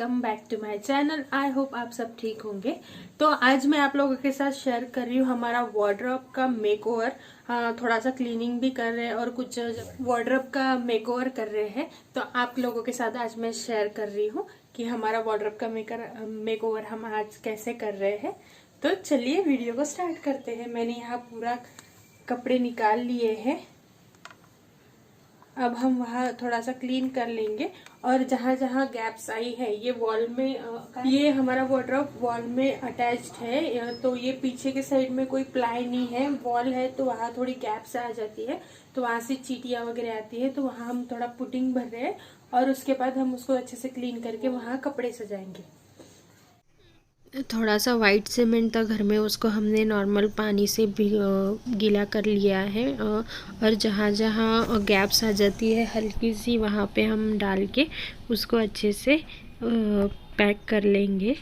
Welcome back to my channel. I hope आप सब ठीक होंगे। तो आज मैं आप लोगों के साथ शेयर कर रही हूँ हमारा वार्डरोब का मेकओवर। थोड़ा सा क्लीनिंग भी कर रहे हैं और कुछ वार्डरोब का मेकओवर कर रहे हैं। तो आप लोगों के साथ आज मैं शेयर कर रही हूँ कि हमारा वार्डरोब का मेकओवर हम आज कैसे कर रहे हैं। तो चलिए वीडियो को स्टार्ट करते हैं। मैंने यहाँ पूरा कपड़े निकाल लिए हैं। अब हम वहाँ थोड़ा सा क्लीन कर लेंगे और जहाँ जहाँ गैप्स आई है ये वॉल में ये हमारा वार्डरोब वॉल में अटैच्ड है। तो ये पीछे के साइड में कोई प्लाई नहीं है, वॉल है, तो वहाँ थोड़ी गैप्स आ जाती है, तो वहाँ से चींटियाँ वगैरह आती है। तो वहाँ हम थोड़ा पुटिंग भर रहे हैं और उसके बाद हम उसको अच्छे से क्लीन करके वहाँ कपड़े सजाएंगे। थोड़ा सा वाइट सीमेंट था घर में, उसको हमने नॉर्मल पानी से भी गीला कर लिया है और जहाँ जहाँ गैप्स आ जाती है हल्की सी वहाँ पे हम डाल के उसको अच्छे से पैक कर लेंगे।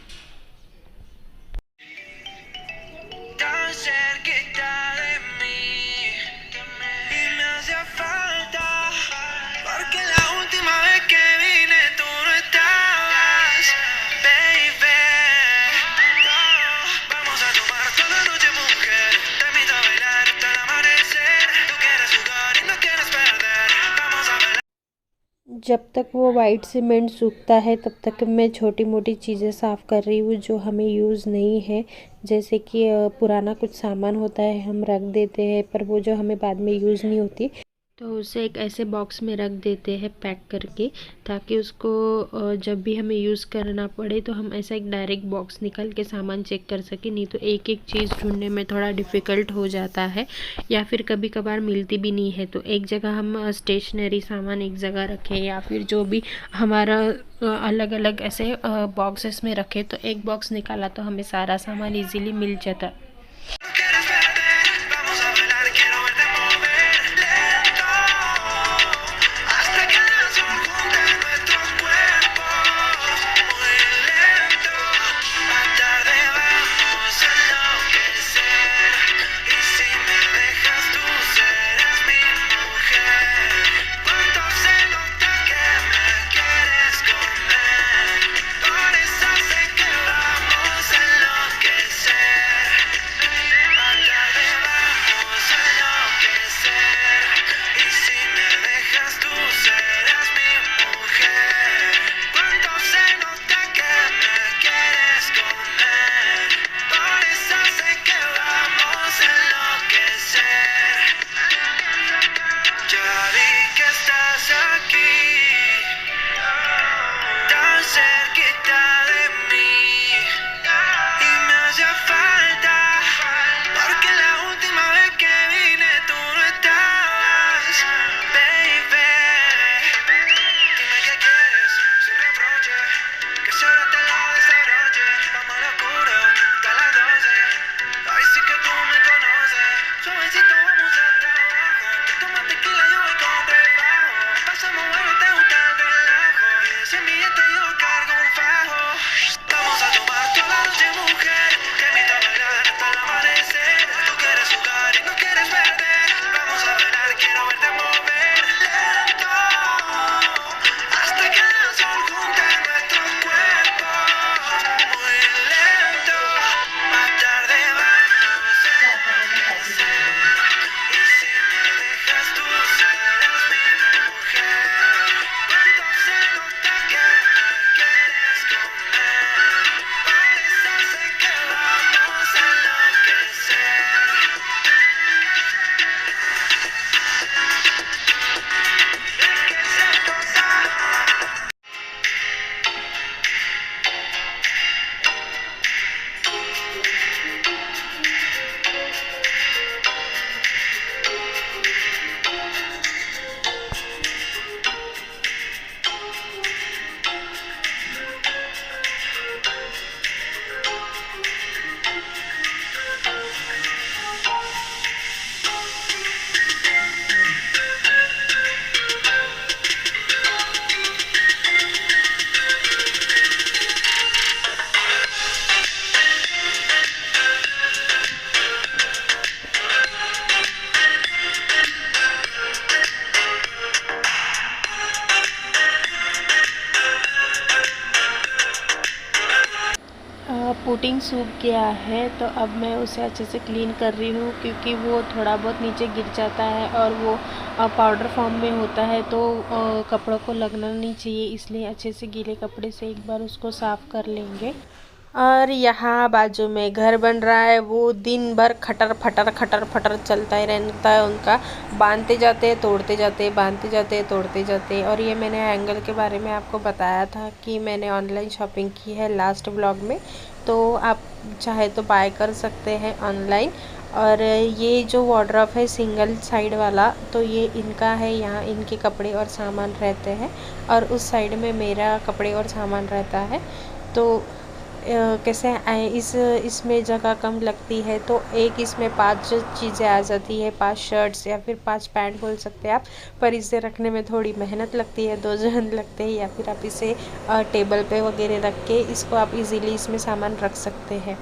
जब तक वो वाइट सीमेंट सूखता है तब तक मैं छोटी मोटी चीज़ें साफ़ कर रही हूँ जो हमें यूज़ नहीं है। जैसे कि पुराना कुछ सामान होता है हम रख देते हैं पर वो जो हमें बाद में यूज़ नहीं होती, तो उसे एक ऐसे बॉक्स में रख देते हैं पैक करके, ताकि उसको जब भी हमें यूज़ करना पड़े तो हम ऐसा एक डायरेक्ट बॉक्स निकाल के सामान चेक कर सकें। नहीं तो एक एक चीज़ ढूंढने में थोड़ा डिफ़िकल्ट हो जाता है या फिर कभी कभार मिलती भी नहीं है। तो एक जगह हम स्टेशनरी सामान एक जगह रखें या फिर जो भी हमारा अलग अलग ऐसे बॉक्सेस में रखें, तो एक बॉक्स निकाला तो हमें सारा सामान ईजीली मिल जाता। पुडिंग सूख गया है, तो अब मैं उसे अच्छे से क्लीन कर रही हूँ, क्योंकि वो थोड़ा बहुत नीचे गिर जाता है और वो पाउडर फॉर्म में होता है, तो कपड़ों को लगना नहीं चाहिए, इसलिए अच्छे से गीले कपड़े से एक बार उसको साफ़ कर लेंगे। और यहाँ बाजू में घर बन रहा है, वो दिन भर खटर फटर चलता ही रहता है उनका। बांधते जाते हैं, तोड़ते जाते हैं, बांधते जाते हैं, तोड़ते जाते हैं। और ये मैंने हैंगर के बारे में आपको बताया था कि मैंने ऑनलाइन शॉपिंग की है लास्ट व्लॉग में, तो आप चाहे तो बाय कर सकते हैं ऑनलाइन। और ये जो वार्डरोब है सिंगल साइड वाला, तो ये इनका है, यहाँ इनके कपड़े और सामान रहते हैं, और उस साइड में मेरा कपड़े और सामान रहता है। तो कैसे इसमें जगह कम लगती है, तो एक इसमें 5 चीज़ें आ जाती है, 5 शर्ट्स या फिर 5 पैंट बोल सकते हैं आप। पर इसे रखने में थोड़ी मेहनत लगती है, 2 जन लगते हैं, या फिर आप इसे टेबल पे वगैरह रख के इसको आप इजीली इसमें सामान रख सकते हैं।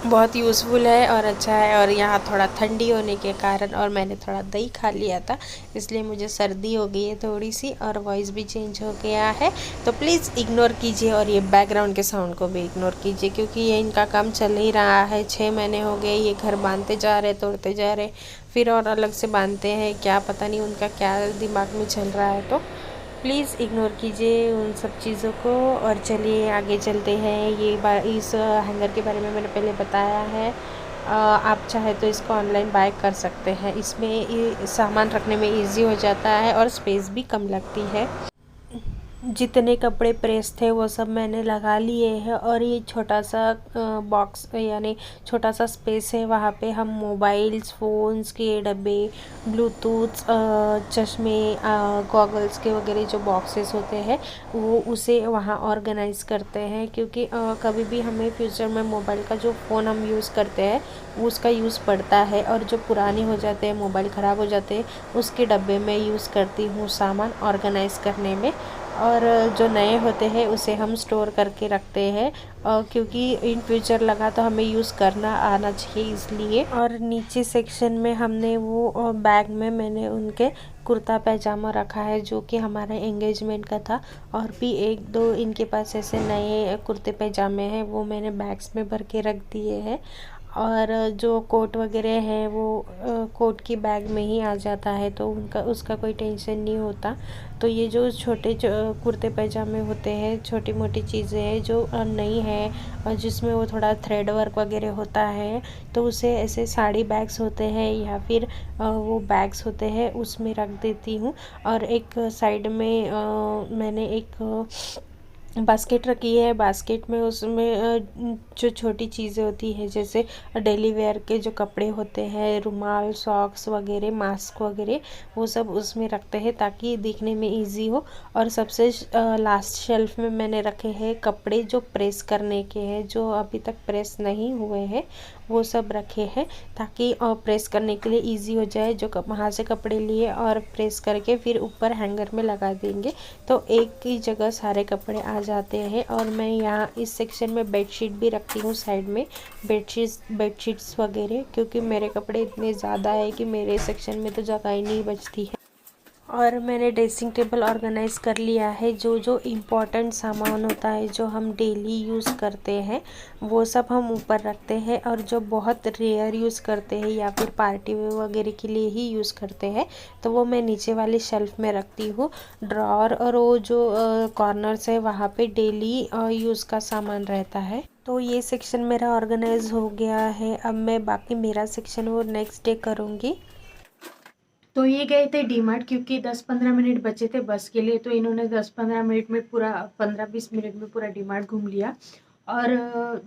बहुत यूज़फुल है और अच्छा है। और यहाँ थोड़ा ठंडी होने के कारण और मैंने थोड़ा दही खा लिया था, इसलिए मुझे सर्दी हो गई है थोड़ी सी, और वॉइस भी चेंज हो गया है, तो प्लीज़ इग्नोर कीजिए। और ये बैकग्राउंड के साउंड को भी इग्नोर कीजिए, क्योंकि ये इनका काम चल ही रहा है। 6 महीने हो गए, ये घर बांधते जा रहे, तोड़ते जा रहे, फिर और अलग से बांधते हैं, क्या पता नहीं उनका क्या दिमाग में चल रहा है। तो प्लीज़ इग्नोर कीजिए उन सब चीज़ों को, और चलिए आगे चलते हैं। इस हैंगर के बारे में मैंने पहले बताया है। आप चाहे तो इसको ऑनलाइन बाय कर सकते हैं, इसमें सामान रखने में इजी हो जाता है और स्पेस भी कम लगती है। जितने कपड़े प्रेस थे वो सब मैंने लगा लिए हैं, और ये छोटा सा बॉक्स यानी छोटा सा स्पेस है, वहाँ पे हम मोबाइल्स, फ़ोन्स के डब्बे, ब्लूटूथ, चश्मे, गॉगल्स के वगैरह जो बॉक्सेस होते हैं, वो उसे वहाँ ऑर्गेनाइज़ करते हैं, क्योंकि कभी भी हमें फ्यूचर में मोबाइल का जो फ़ोन हम यूज़ करते हैं उसका यूज़ पड़ता है, और जो पुराने हो जाते हैं, मोबाइल ख़राब हो जाते हैं, उसके डब्बे में यूज़ करती हूँ सामान ऑर्गेनाइज़ करने में। और जो नए होते हैं उसे हम स्टोर करके रखते हैं, क्योंकि इन फ्यूचर लगा तो हमें यूज़ करना आना चाहिए, इसलिए। और नीचे सेक्शन में हमने वो बैग में मैंने उनके कुर्ता पैजामा रखा है, जो कि हमारे एंगेजमेंट का था, और भी 1-2 इनके पास ऐसे नए कुर्ते पैजामे हैं, वो मैंने बैग्स में भर के रख दिए हैं। और जो कोट वगैरह है वो कोट की बैग में ही आ जाता है, तो उसका कोई टेंशन नहीं होता। तो ये जो छोटे कुर्ते पैजामे होते हैं, छोटी मोटी चीज़ें हैं जो नई है, और जिसमें वो थोड़ा थ्रेड वर्क वगैरह होता है, तो उसे ऐसे साड़ी बैग्स होते हैं या फिर वो बैग्स होते हैं उसमें रख देती हूँ। और एक साइड में मैंने एक बास्केट रखी है, बास्केट में उसमें जो छोटी चीज़ें होती है, जैसे डेली वेयर के जो कपड़े होते हैं, रुमाल, सॉक्स वगैरह, मास्क वगैरह, वो सब उसमें रखते हैं ताकि दिखने में इजी हो। और सबसे लास्ट शेल्फ में मैंने रखे हैं कपड़े जो प्रेस करने के हैं, जो अभी तक प्रेस नहीं हुए हैं, वो सब रखे हैं, ताकि प्रेस करने के लिए इजी हो जाए। जो वहाँ से कपड़े लिए और प्रेस करके फिर ऊपर हैंगर में लगा देंगे, तो एक ही जगह सारे कपड़े आ जाते हैं। और मैं यहाँ इस सेक्शन में बेडशीट भी रखती हूँ साइड में, बेडशीट्स वगैरह, क्योंकि मेरे कपड़े इतने ज़्यादा है कि मेरे सेक्शन में तो जगह ही नहीं बचती है। और मैंने ड्रेसिंग टेबल ऑर्गेनाइज़ कर लिया है, जो जो इम्पोर्टेंट सामान होता है जो हम डेली यूज़ करते हैं वो सब हम ऊपर रखते हैं, और जो बहुत रेयर यूज़ करते हैं या फिर पार्टी वगैरह के लिए ही यूज़ करते हैं, तो वो मैं नीचे वाली शेल्फ में रखती हूँ। ड्रॉर और वो जो कॉर्नर्स है वहाँ पे डेली यूज़ का सामान रहता है। तो ये सेक्शन मेरा ऑर्गेनाइज हो गया है। अब मैं बाकी मेरा सेक्शन वो नेक्स्ट डे करूँगी। तो ये गए थे डीमार्ट, क्योंकि 10-15 मिनट बचे थे बस के लिए, तो इन्होंने 10-15 मिनट में पूरा 15-20 मिनट में पूरा डीमार्ट घूम लिया। और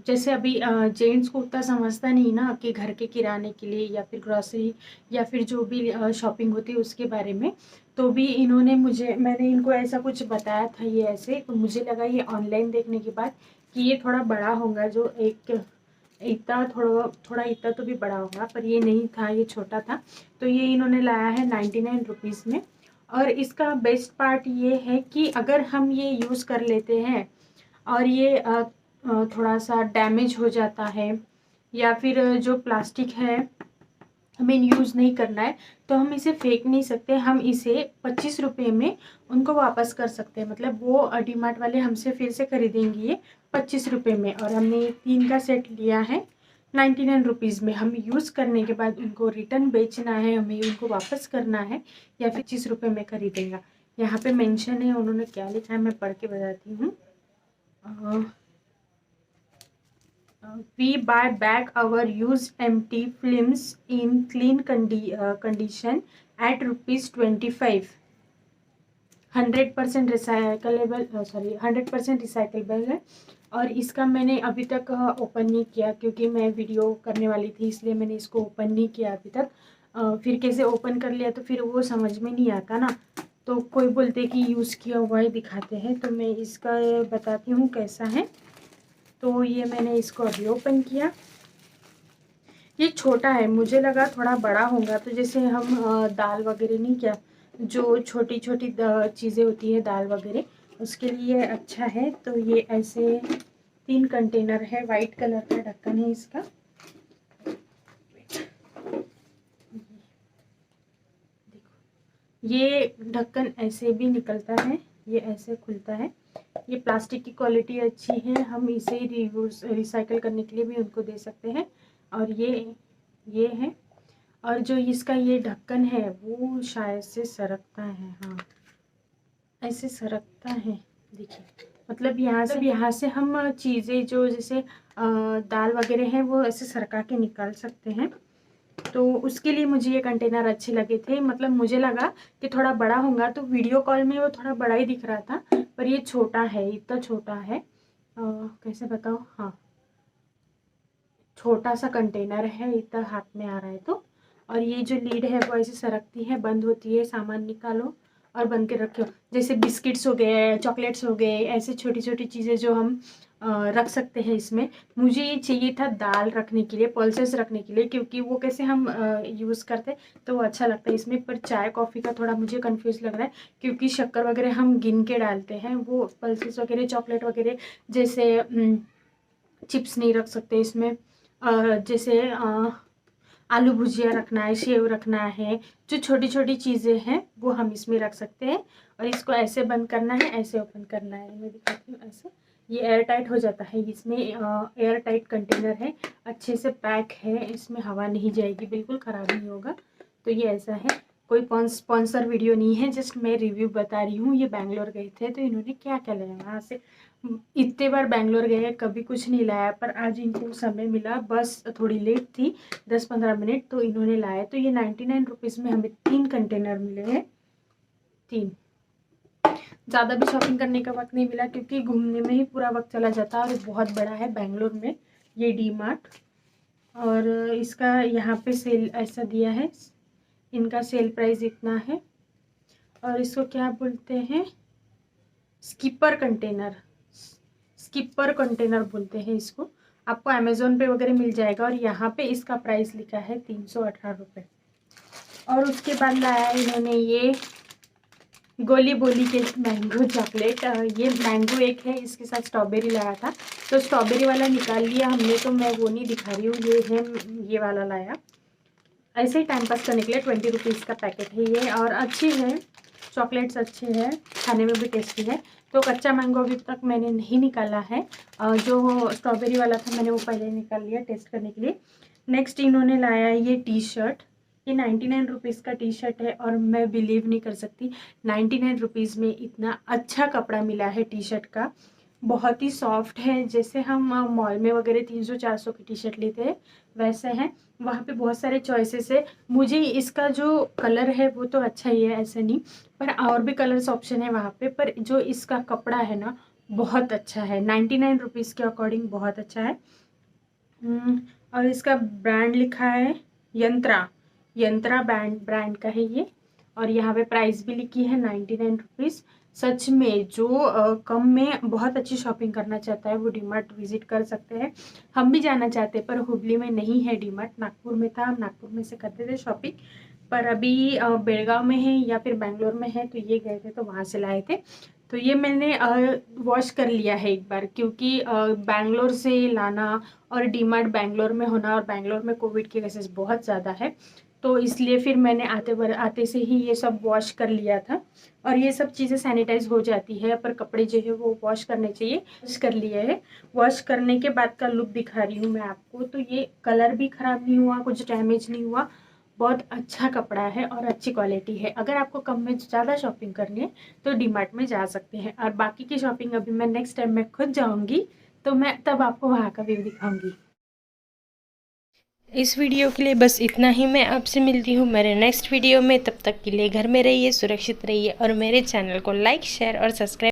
जैसे अभी जेंट्स को उतना समझता नहीं ना कि घर के किराने के लिए या फिर ग्रॉसरी या फिर जो भी शॉपिंग होती है उसके बारे में, तो भी मैंने इनको ऐसा कुछ बताया था, ये ऐसे, तो मुझे लगा ये ऑनलाइन देखने के बाद कि ये थोड़ा बड़ा होगा, जो एक इतना थोड़ा थोड़ा इतना तो भी बड़ा होगा, पर ये नहीं था, ये छोटा था। तो ये इन्होंने लाया है 99 रुपीज़ में। और इसका बेस्ट पार्ट ये है कि अगर हम ये यूज़ कर लेते हैं और ये थोड़ा सा डैमेज हो जाता है, या फिर जो प्लास्टिक है हमें यूज़ नहीं करना है तो हम इसे फेंक नहीं सकते, हम इसे 25 रुपये में उनको वापस कर सकते हैं। मतलब वो डीमार्ट वाले हमसे फिर से खरीदेंगे ये 25 रुपये में, और हमने 3 का सेट लिया है 99 रुपीज़ में। हम यूज़ करने के बाद उनको रिटर्न बेचना है, हमें उनको वापस करना है, या फिर 25 रुपये में खरीदेगा। यहाँ पे मेंशन है, उन्होंने क्या लिखा है मैं पढ़ के बताती हूँ। We buy back our used empty films in clean condition at ₹25. 100% recyclable, sorry 100% recyclable है। और इसका मैंने अभी तक ओपन नहीं किया, क्योंकि मैं वीडियो करने वाली थी, इसलिए मैंने इसको ओपन नहीं किया अभी तक। फिर कैसे ओपन कर लिया तो फिर वो समझ में नहीं आता ना, तो कोई बोलते कि यूज़ किया हुआ ही दिखाते हैं, तो मैं इसका बताती हूँ कैसा है। तो ये मैंने इसको अभी ओपन किया। ये छोटा है, मुझे लगा थोड़ा बड़ा होगा, तो जैसे हम दाल वगैरह नहीं, क्या जो छोटी छोटी चीज़ें होती है दाल वगैरह, उसके लिए अच्छा है। तो ये ऐसे 3 कंटेनर है, वाइट कलर का ढक्कन है इसका। ये ढक्कन ऐसे भी निकलता है, ये ऐसे खुलता है। ये प्लास्टिक की क्वालिटी अच्छी है, हम इसे रिसाइकल करने के लिए भी उनको दे सकते हैं। और ये है। और जो इसका ये ढक्कन है वो शायद से सरकता है, हाँ ऐसे सरकता है, देखिए। मतलब यहाँ से हम चीज़ें जो जैसे दाल वगैरह हैं वो ऐसे सरका के निकाल सकते हैं। तो उसके लिए मुझे ये कंटेनर अच्छे लगे थे। मतलब मुझे लगा कि थोड़ा बड़ा होगा, तो वीडियो कॉल में वो थोड़ा बड़ा ही दिख रहा था, पर ये छोटा है, इतना छोटा है। कैसे बताऊँ, हाँ छोटा सा कंटेनर है, इतना हाथ में आ रहा है तो। और ये जो लीड है वो ऐसे सरकती है, बंद होती है, सामान निकालो और बंद के रखो। जैसे बिस्किट्स हो गए, चॉकलेट्स हो गए, ऐसे छोटी छोटी चीज़ें जो हम रख सकते हैं इसमें। मुझे ये चाहिए था दाल रखने के लिए, पल्सेस रखने के लिए, क्योंकि वो कैसे हम यूज़ करते तो वो अच्छा लगता है इसमें। पर चाय कॉफ़ी का थोड़ा मुझे कंफ्यूज लग रहा है, क्योंकि शक्कर वगैरह हम गिन के डालते हैं, वो पल्सेस वगैरह चॉकलेट वगैरह जैसे चिप्स नहीं रख सकते इसमें। जैसे आलू भुजिया रखना है, सेव रखना है, जो छोटी छोटी चीज़ें हैं वो हम इसमें रख सकते हैं। और इसको ऐसे बंद करना है, ऐसे ओपन करना है, मैं दिखाती हूँ ऐसे। ये एयर टाइट हो जाता है, इसमें एयर टाइट कंटेनर है, अच्छे से पैक है, इसमें हवा नहीं जाएगी, बिल्कुल ख़राब नहीं होगा। तो ये ऐसा है, कोई स्पॉन्सर वीडियो नहीं है, जस्ट मैं रिव्यू बता रही हूँ। ये बैंगलोर गए थे तो इन्होंने क्या क्या लाया वहाँ से। इतने बार बैंगलोर गए, कभी कुछ नहीं लाया, पर आज इनको समय मिला, बस थोड़ी लेट थी 10-15 मिनट, तो इन्होंने लाया। तो ये 99 रुपीज़ में हमें 3 कंटेनर मिले हैं, 3। ज़्यादा भी शॉपिंग करने का वक्त नहीं मिला, क्योंकि घूमने में ही पूरा वक्त चला जाता है, और बहुत बड़ा है बैंगलोर में ये डी मार्ट। और इसका यहाँ पे सेल ऐसा दिया है, इनका सेल प्राइस इतना है। और इसको क्या बोलते हैं, स्किपर कंटेनर बोलते हैं इसको। आपको अमेज़ोन पे वगैरह मिल जाएगा, और यहाँ पे इसका प्राइस लिखा है 318 रुपये। और उसके बाद लाया है इन्होंने ये गोली बोली के मैंगो चॉकलेट। ये मैंगो एक है, इसके साथ स्ट्रॉबेरी लाया था, तो स्ट्रॉबेरी वाला निकाल लिया हमने, तो मैं वो नहीं दिखा रही हूँ, ये है ये वाला लाया। ऐसे ही टाइम पास करने के लिए 20 रुपीज़ का पैकेट है ये, और अच्छी है, चॉकलेट्स अच्छे हैं, खाने में भी टेस्टी है। तो कच्चा मैंगो अभी तक मैंने नहीं निकाला है, जो स्ट्रॉबेरी वाला था मैंने वो पहले निकाल लिया टेस्ट करने के लिए। नेक्स्ट इन्होंने लाया ये टी शर्ट, ये 99 रुपीज़ का टी शर्ट है, और मैं बिलीव नहीं कर सकती 99 रुपीज़ में इतना अच्छा कपड़ा मिला है टी शर्ट का। बहुत ही सॉफ्ट है, जैसे हम मॉल में वगैरह 300-400 की टी शर्ट लेते हैं वैसे हैं। वहाँ पे बहुत सारे चॉइसेस है। मुझे इसका जो कलर है वो तो अच्छा ही है, ऐसा नहीं, पर और भी कलर्स ऑप्शन है वहाँ पे। पर जो इसका कपड़ा है ना बहुत अच्छा है, 99 रुपीज़ के अकॉर्डिंग बहुत अच्छा है। और इसका ब्रांड लिखा है यंत्रा ब्रांड का है ये। और यहाँ पे प्राइस भी लिखी है 99 रुपीज़। सच में जो कम में बहुत अच्छी शॉपिंग करना चाहता है वो डीमार्ट विजिट कर सकते हैं। हम भी जाना चाहते हैं, पर हुबली में नहीं है डीमार्ट, नागपुर में था, हम नागपुर में से करते थे शॉपिंग। पर अभी बेलगांव में है या फिर बैंगलोर में है, तो ये गए थे तो वहाँ से लाए थे। तो ये मैंने वॉश कर लिया है एक बार, क्योंकि बैंगलोर से लाना और डीमार्ट बैंगलोर में होना, और बैंगलोर में कोविड के केसेस बहुत ज़्यादा है, तो इसलिए फिर मैंने आते से ही ये सब वॉश कर लिया था। और ये सब चीज़ें सैनिटाइज हो जाती है, पर कपड़े जो है वो वॉश करने चाहिए। वॉश कर लिए है। वॉश करने के बाद का लुक दिखा रही हूँ मैं आपको। तो ये कलर भी ख़राब नहीं हुआ, कुछ डैमेज नहीं हुआ, बहुत अच्छा कपड़ा है और अच्छी क्वालिटी है। अगर आपको कम में ज़्यादा शॉपिंग करनी है तो डीमार्ट में जा सकते हैं। और बाकी की शॉपिंग अभी मैं नेक्स्ट टाइम मैं खुद जाऊँगी तो मैं तब आपको वहाँ का व्यू दिखाऊँगी। इस वीडियो के लिए बस इतना ही। मैं आपसे मिलती हूँ मेरे नेक्स्ट वीडियो में। तब तक के लिए घर में रहिए, सुरक्षित रहिए और मेरे चैनल को लाइक, शेयर और सब्सक्राइब